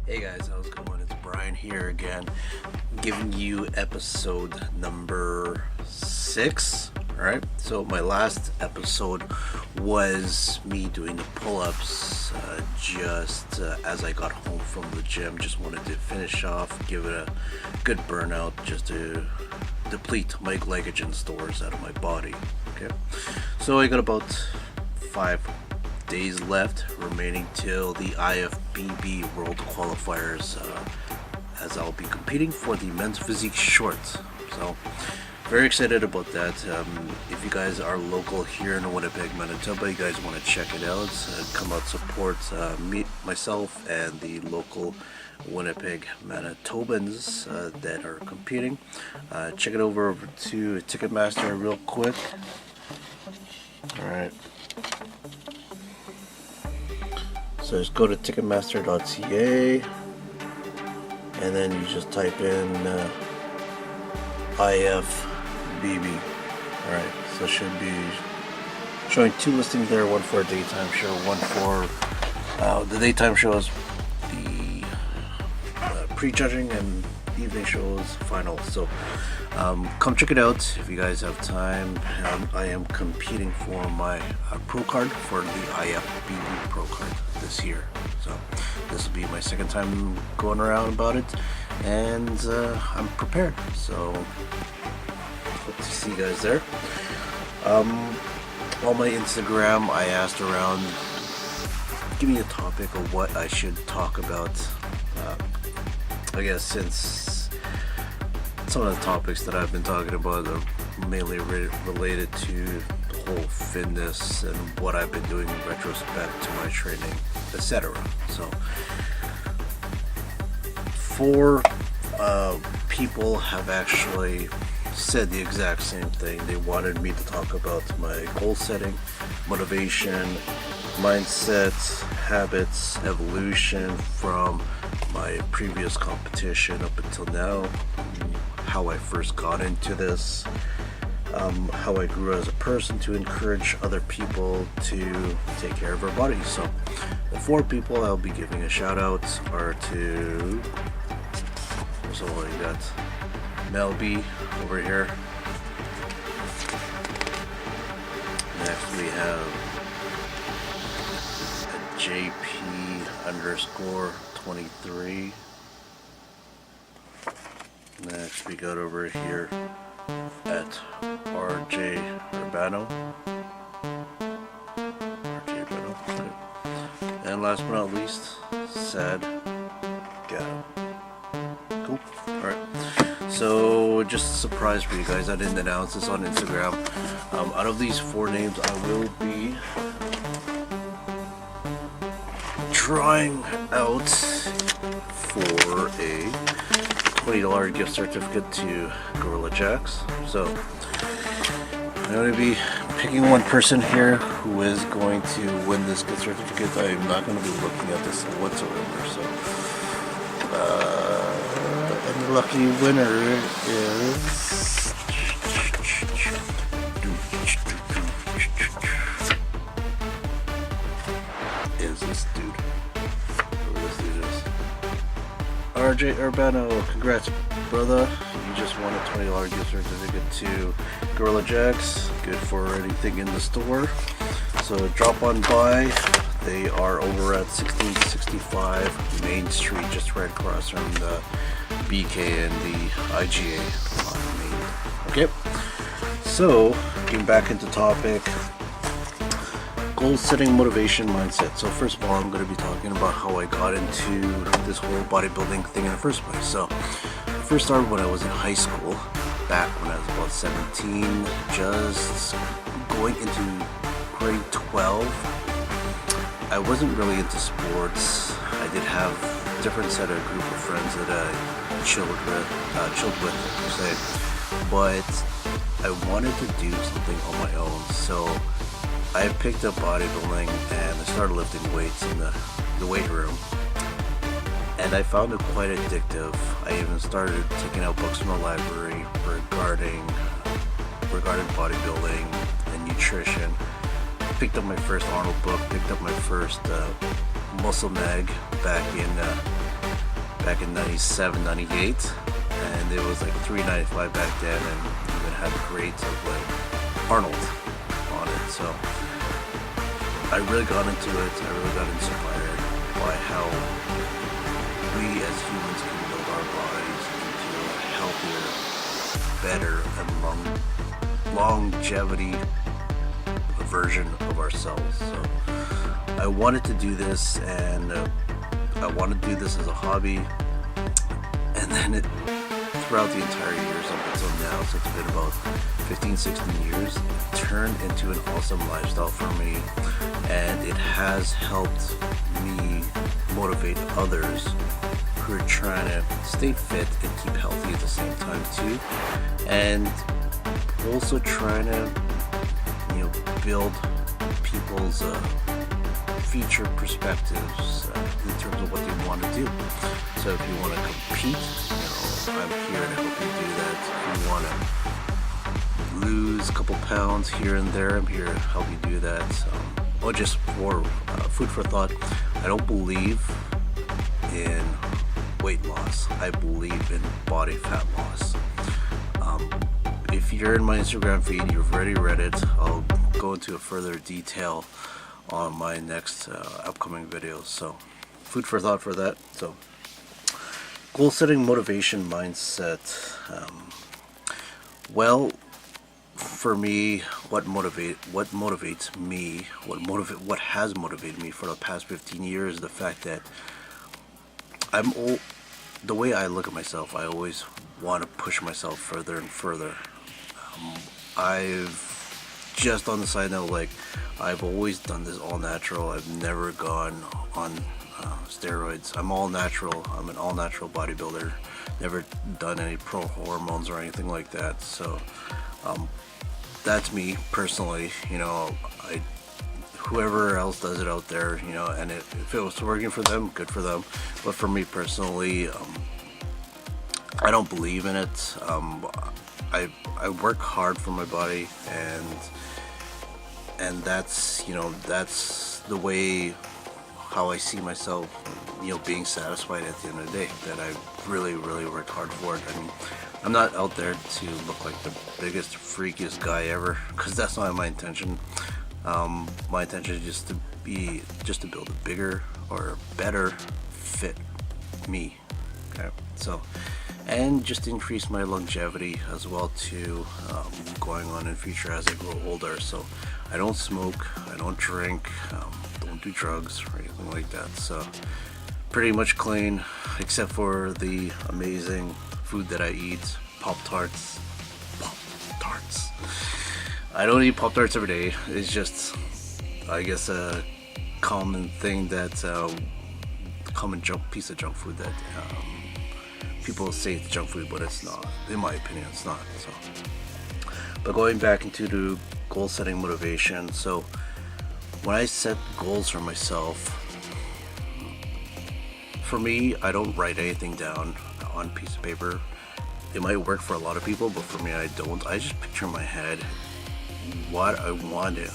Hey guys, how's it going? It's Brian here again, giving you episode number 6. Alright, so my last episode was me doing the pull-ups just as I got home from the gym. Just wanted to finish off, give it a good burnout just to deplete my glycogen stores out of my body. Okay, so I got about 5 days left remaining till the IFBB World Qualifiers, as I'll be competing for the men's physique shorts. So very excited about that. If you guys are local here in Winnipeg, Manitoba, you guys want to check it out, come out, support myself and the local Winnipeg Manitobans that are competing. Check it over to Ticketmaster real quick. Alright, so just go to ticketmaster.ca and then you just type in IFBB. Alright, so it should be showing 2 listings there, one for a daytime show, one for the daytime show is the pre-judging and evening show is final. So come check it out if you guys have time. I am competing for my pro card for the IFBB pro card this year, so this will be my second time going around about it, and I'm prepared, so hope to see you guys there. On my Instagram I asked around, give me a topic of what I should talk about. I guess since some of the topics that I've been talking about are mainly related to the whole fitness and what I've been doing in retrospect to my training, etc. So 4 people have actually said the exact same thing. They wanted me to talk about my goal setting, motivation, mindset, habits, evolution from my previous competition up until now, how I first got into this, how I grew as a person to encourage other people to take care of their bodies. So the 4 people I'll be giving a shout out are to, so you got Mel B over here. Next we have JP_23. Next we got over here at RJ Urbano. And last but not least, Sad Gatto. Cool. Alright. So just a surprise for you guys, I didn't announce this on Instagram. Out of these 4 names, I will be trying out for a $20 gift certificate to Gorilla Jacks. So I'm going to be picking one person here who is going to win this gift certificate. I'm not going to be looking at this whatsoever. So and the lucky winner is this dude. RJ Urbano, congrats brother, you just won a $20 gift certificate to Gorilla Jacks, good for anything in the store. So drop on by, they are over at 1665 Main Street, just right across from the BK and the IGA on Main. Okay, so getting back into topic, goal setting, motivation, mindset. So first of all, I'm going to be talking about how I got into this whole bodybuilding thing in the first place. So I first started when I was in high school, back when I was about 17, just going into grade 12. I wasn't really into sports. I did have a different set of group of friends that I chilled with per se, but I wanted to do something on my own. So I picked up bodybuilding and I started lifting weights in the weight room, and I found it quite addictive. I even started taking out books from the library regarding bodybuilding and nutrition. Picked up my first Arnold book, picked up my first muscle mag back in back in 97, 98, and it was like $3.95 back then, and even had grades of like Arnold on it. So I really got into it. I really got inspired by how we as humans can build our bodies into a healthier, better, and longevity version of ourselves. So I wanted to do this, and I wanted to do this as a hobby, and then throughout the entire years up until now, so it's been about 15, 16 years, it turned into an awesome lifestyle for me, and it has helped me motivate others who are trying to stay fit and keep healthy at the same time too, and also trying to, build people's future perspectives in terms of what they want to do. So if you want to compete, I'm here to help you do that. If you want to lose a couple pounds here and there, I'm here to help you do that. Or just for food for thought, I don't believe in weight loss. I believe in body fat loss. If you're in my Instagram feed, you've already read it. I'll go into a further detail on my next upcoming videos. So food for thought for that. So goal setting, motivation, mindset. Well, for me, what motivates me, what has motivated me for the past 15 years is the fact that the way I look at myself, I always want to push myself further and further. I've just on the side note, like, I've always done this all natural. I've never gone on steroids. I'm all natural. I'm an all natural bodybuilder. Never done any pro hormones or anything like that. So that's me personally. Whoever else does it out there, and if it was working for them, good for them. But for me personally, I don't believe in it. I work hard for my body, and that's the way how I see myself, being satisfied at the end of the day, that I really worked hard for it. I mean, I'm not out there to look like the biggest, freakiest guy ever, because that's not my intention. My intention is just to build a bigger or better fit me. Okay, so, and just increase my longevity as well too, going on in future as I grow older. So I don't smoke, I don't drink, don't do drugs or anything like that. So pretty much clean, except for the amazing food that I eat. Pop-Tarts. I don't eat Pop-Tarts every day. It's just, I guess, a common thing that common piece of junk food that people say it's junk food, but it's not. In my opinion, it's not. So, but going back into the goal setting, motivation. So when I set goals for myself, for me, I don't write anything down on a piece of paper. It might work for a lot of people, but for me, I don't. I just picture in my head what I want to,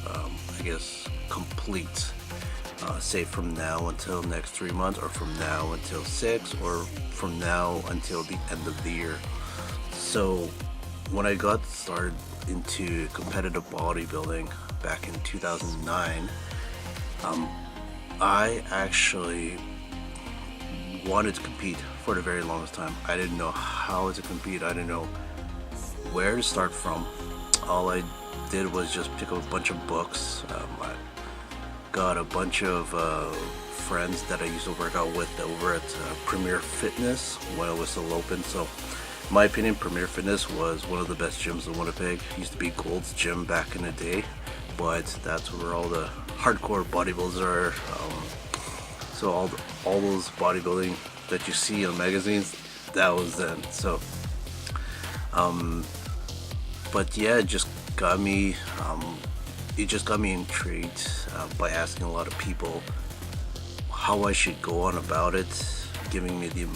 I guess, complete. Say from now until next 3 months, or from now until 6, or from now until the end of the year. So when I got started into competitive bodybuilding back in 2009, I actually wanted to compete for the very longest time. I didn't know how to compete. I didn't know where to start from. All I did was just pick up a bunch of books. I got a bunch of friends that I used to work out with over at Premier Fitness when it was still open. So in my opinion, Premier Fitness was one of the best gyms in Winnipeg. It used to be Gold's Gym back in the day, but that's where all the hardcore bodybuilders are. So all those bodybuilding that you see in magazines, that was then. So but yeah, it just got me intrigued by asking a lot of people how I should go on about it, giving me the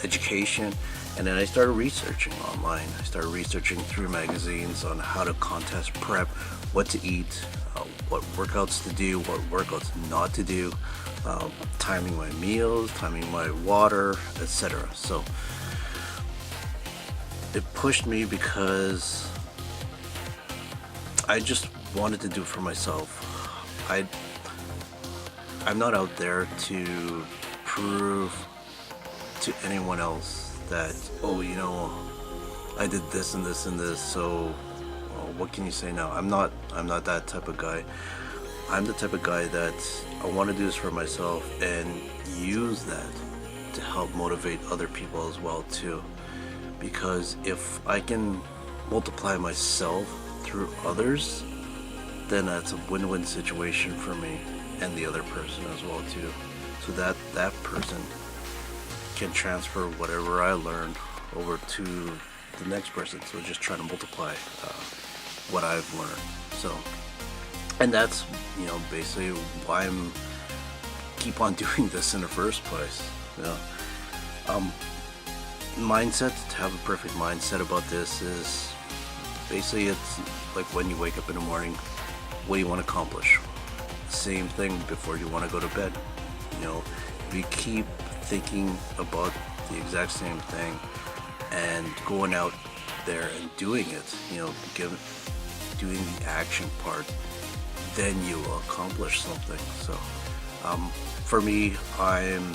education. And then I started researching online. I started researching through magazines on how to contest prep, what to eat, what workouts to do, what workouts not to do, timing my meals, timing my water, etc. So it pushed me because I just wanted to do it for myself. I'm not out there to prove to anyone else that, oh, you know, I did this and this and this, so what can you say now? I'm not that type of guy. I'm the type of guy that I want to do this for myself and use that to help motivate other people as well too. Because if I can multiply myself through others, then that's a win-win situation for me and the other person as well too. So that person can transfer whatever I learned over to the next person. So just try to multiply what I've learned. So, and that's, you know, basically why I'm keep on doing this in the first place. You know, mindset, to have a perfect mindset about this is basically, it's like when you wake up in the morning, what do you want to accomplish? Same thing before you want to go to bed. You know, if you keep thinking about the exact same thing and going out there and doing it, you know, doing the action part, then you will accomplish something. So for me, I'm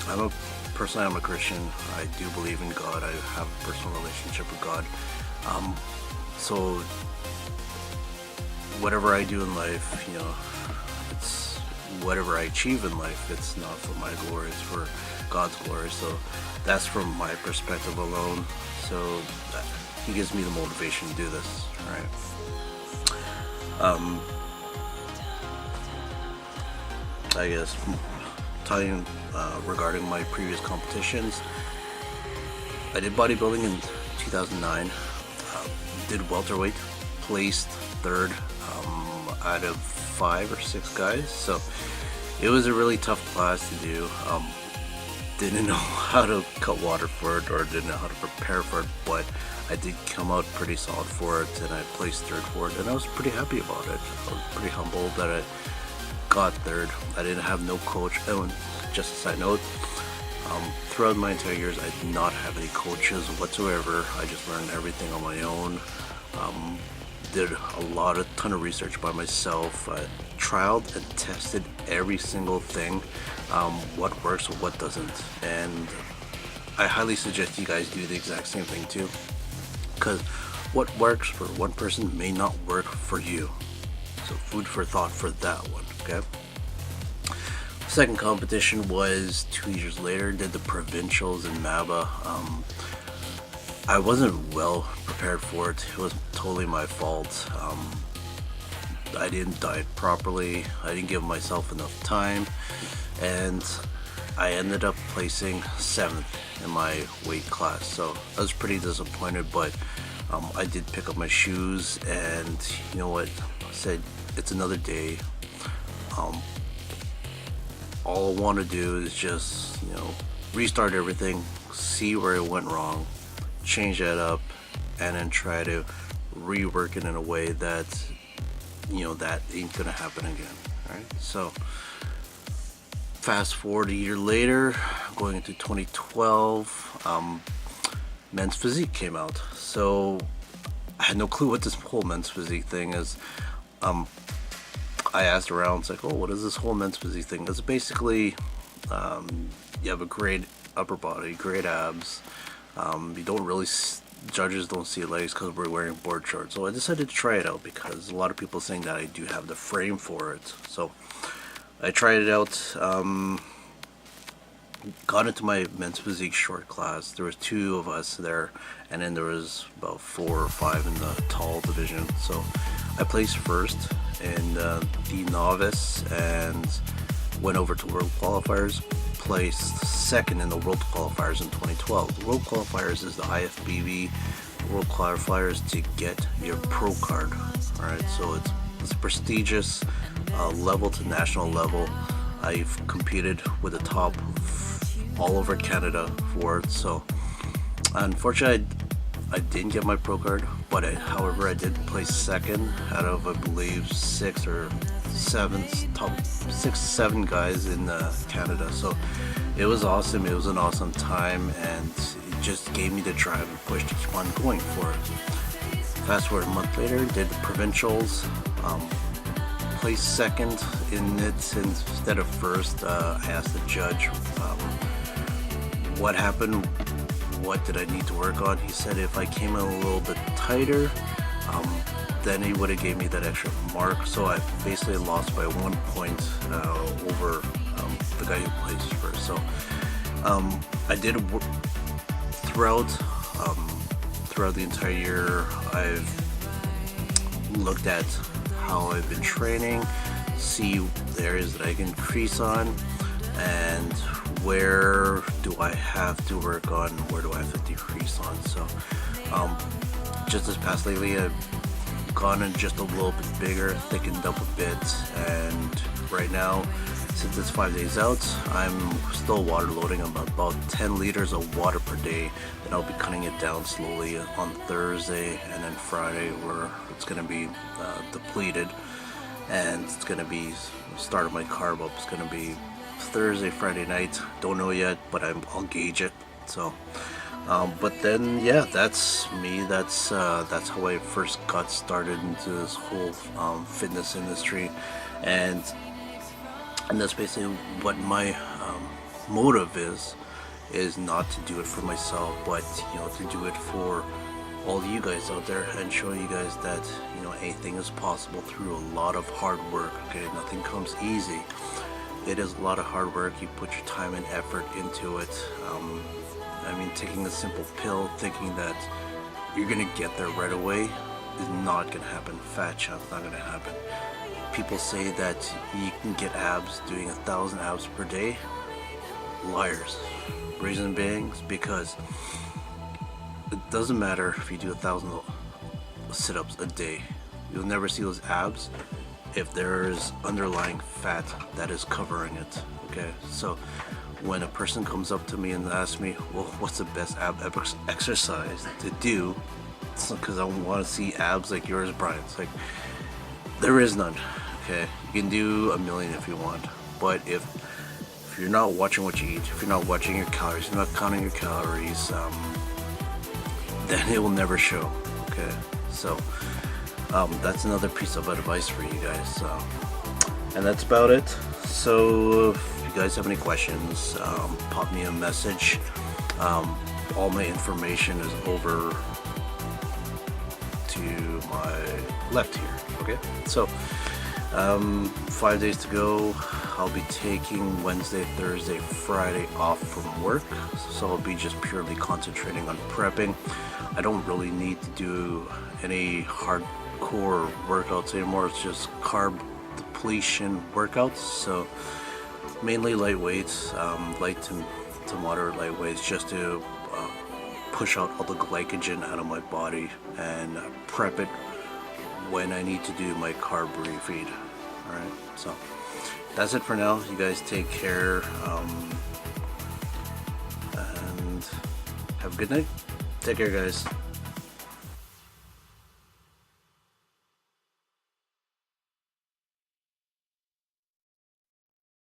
a Christian. I do believe in God. I have a personal relationship with God. So whatever I do in life, you know, it's whatever I achieve in life, it's not for my glory, it's for God's glory. So that's from my perspective alone. So he gives me the motivation to do this, right? I guess telling regarding my previous competitions, I did bodybuilding in 2009. Did welterweight, placed third out of 5 or 6 guys. So it was a really tough class to do. Didn't know how to cut water for it or didn't know how to prepare for it, but I did come out pretty solid for it and I placed third for it, and I was pretty happy about it. I was pretty humbled that I got third. I didn't have no coach. Oh, just a side note, throughout my entire years I did not have any coaches whatsoever. I just learned everything on my own. Did a ton of research by myself. I trialed and tested every single thing, what works or what doesn't, and I highly suggest you guys do the exact same thing too, because what works for one person may not work for you. So food for thought for that one. Okay. Second competition was 2 years later. Did the provincials in Maba. I wasn't well prepared for it. It was totally my fault. I didn't diet properly. I didn't give myself enough time, and I ended up placing 7th in my weight class. So I was pretty disappointed, but I did pick up my shoes, and you know what? I said, it's another day. All I want to do is just, you know, restart everything, see where it went wrong, change that up, and then try to rework it in a way that, you know, that ain't gonna happen again. Right? So fast forward a year later, going into 2012, Men's Physique came out. So I had no clue what this whole Men's Physique thing is. I asked around, it's like, oh, what is this whole Men's Physique thing? It's basically, you have a great upper body, great abs. You don't really, judges don't see legs because we're wearing board shorts. So I decided to try it out because a lot of people saying that I do have the frame for it. So I tried it out, got into my Men's Physique short class. There was 2 of us there, and then there was about 4 or 5 in the tall division. So I placed first in the novice and went over to World Qualifiers, placed second in the World Qualifiers in 2012. The World Qualifiers is the IFBB World Qualifiers to get your pro card. Alright, so it's a prestigious level to national level. I've competed with the top all over Canada for it. So unfortunately I didn't get my pro card, but however I did place second out of I believe top 6-7 guys in Canada. So it was awesome. It was an awesome time, and it just gave me the drive and push to keep on going for it. Fast forward a month later, did the provincials, placed second in it instead of first. I asked the judge what happened, what did I need to work on. He said if I came in a little bit tighter, then he would have gave me that extra mark. So I basically lost by 1 point over the guy who placed first. So I did throughout the entire year. I've looked at how I've been training, see the areas that I can increase on, and where do I have to work on, where do I have to decrease on. So just this past lately, I've gone in just a little bit bigger, thickened up a bit, and right now, since it's 5 days out, I'm still water loading. I'm about 10 liters of water per day, and I'll be cutting it down slowly on Thursday, and then Friday where it's going to be depleted, and it's going to be start of my carb up. It's going to be Thursday, Friday night. Don't know yet, but I'll gauge it. So but then yeah, that's me. That's how I first got started into this whole fitness industry, and that's basically what my motive is not to do it for myself, but to do it for all you guys out there and show you guys that anything is possible through a lot of hard work. Okay, nothing comes easy. It is a lot of hard work. You put your time and effort into it. I mean, taking a simple pill thinking that you're gonna get there right away is not gonna happen. Fat chance not gonna happen. People say that you can get abs doing 1,000 abs per day. Liars. Reason being is because it doesn't matter if you do 1,000 sit-ups a day. You'll never see those abs if there is underlying fat that is covering it. Okay, so when a person comes up to me and asks me, well, what's the best ab exercise to do, it's because I want to see abs like yours, Brian. It's like, there is none. Okay, you can do a million if you want, but if you're not watching what you eat, if you're not watching your calories, you're not counting your calories, then it will never show. Okay, so that's another piece of advice for you guys. And that's about it. So if you guys have any questions, pop me a message. All my information is over to my left here. Okay, so 5 days to go. I'll be taking Wednesday, Thursday, Friday off from work, so I'll be just purely concentrating on prepping. I don't really need to do any hardcore workouts anymore. It's just carb depletion workouts, so mainly light weights, light to moderate light weights, just to push out all the glycogen out of my body and prep it when I need to do my carb refeed. Alright, so that's it for now. You guys take care, and have a good night. Take care, guys.